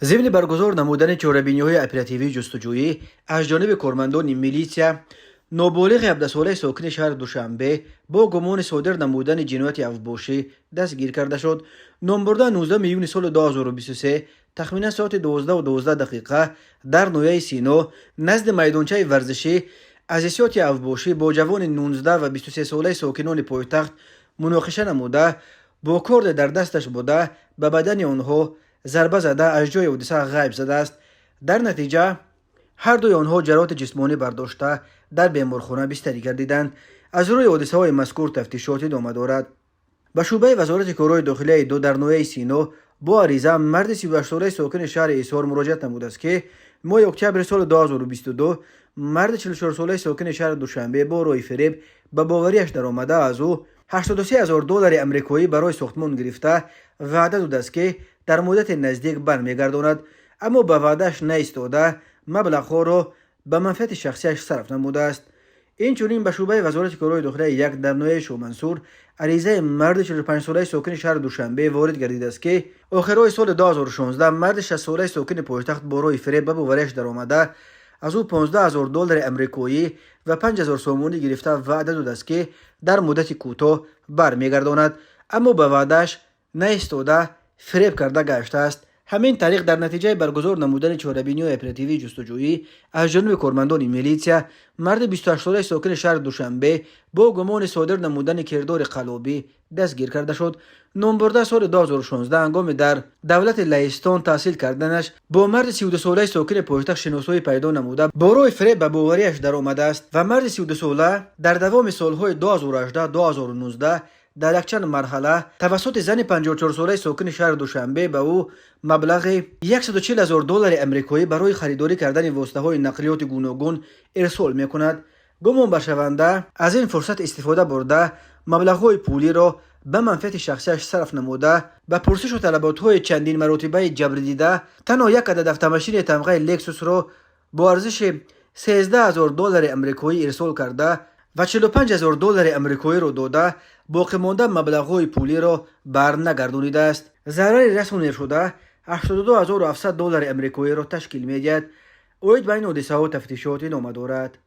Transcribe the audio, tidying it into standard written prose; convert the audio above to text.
ضمن برگزار نمودن چهاربینی‌های اپراتیوی جستجویی از جانب کارمندان میلیسیا، نابالغ 17 ساله ساکن شهر دوشنبه با گمان صادر نمودن جنایت افباشی دستگیر کرده شد. نامبرده 19 میلیون سال 2023 تخمینا ساعت 12:12 در نویه سینا نزد میدانچه ورزشی ازیسیات افباشی با جوان 19 و 23 ساله ساکنان پایتخت مناقشه نموده، با کارد در دستش بوده به بدن آنها ضربه زده از جای حادثه غیب زده است. در نتیجه هر دوی آنها جراحت جسمانی برداشته در بیمارخانه بستری گردیدند. از روی حادثه های مذکور تفتیشات ادامه دارد. به شعبه وزارت کارهای داخلی دو در نویه سینا با عریضه مرد 38 ساله ساکن شهر ایسار مراجعت نموده است که ماه اکتبر سال 2022 مرد 44 ساله ساکن شهر دوشنبه با رای فریب به باوریش در آمده از او $83,000 امریکایی برای ساختمان گرفته وعده داده است که در مدت نزدیک برمیگرداند، اما به وعدهش نایستاده مبلغ را به منفعت شخصیش صرف نموده است. اینچنین به شعبه وزارت کارهای داخلی یک در نویه شومنصور عریضه مرد 45 ساله ساکن شهر دوشنبه وارد گردیده است که آخرای سال 2016 مرد 60 ساله ساکن پایتخت با رای فریب به باوریش در آمده از او $15,000 امریکایی و 5,000 سومانی گرفته وعده داده است که در مدت کوتاه برمیگرداند، اما به وعدهش نایستاده فریب کرده گشته است. همین طریق در نتیجه برگزار نمودن چهاربینی اپراتیوی جستجویی از جانب کارمندان میلیسیا، مرد 28 ساله ساکن شهر دوشنبه با گمان صادر نمودن کردار قلابی دستگیر کرده شد. نامبرده سال 2016 هنگام در دولت لهستان تحصیل کردنش با مرد 32 ساله ساکن پایتخت شناسایی پیدا نموده با رای فریب به باوریش در آمده است و مرد 32 ساله در دوام سالهای 2018-2019 در یک چند مرحله توسط زن 54 ساله ساکن شهر دوشنبه به او مبلغ $140,000 امریکایی برای خریداری کردن واسطه های نقلیات گوناگون ارسال می کند. گمان برشونده از این فرصت استفاده برده مبلغ های پولی را به منفعت شخصیش صرف نموده به پرسش و طلبات های چندین مرتبه جبر دیده تنها یک عدد автомاشین تمغه لکسوس را با ارزش $13,000 امریکایی ارسال کرده و $45,000 امریکایی را داده باقی مانده مبلغ‌های پولی را برنگردانیده است. ضرر رسانده شده $82,700 امریکایی را تشکیل می‌دهد. اوید بین حادثه و تفتیشات ادامه دارد.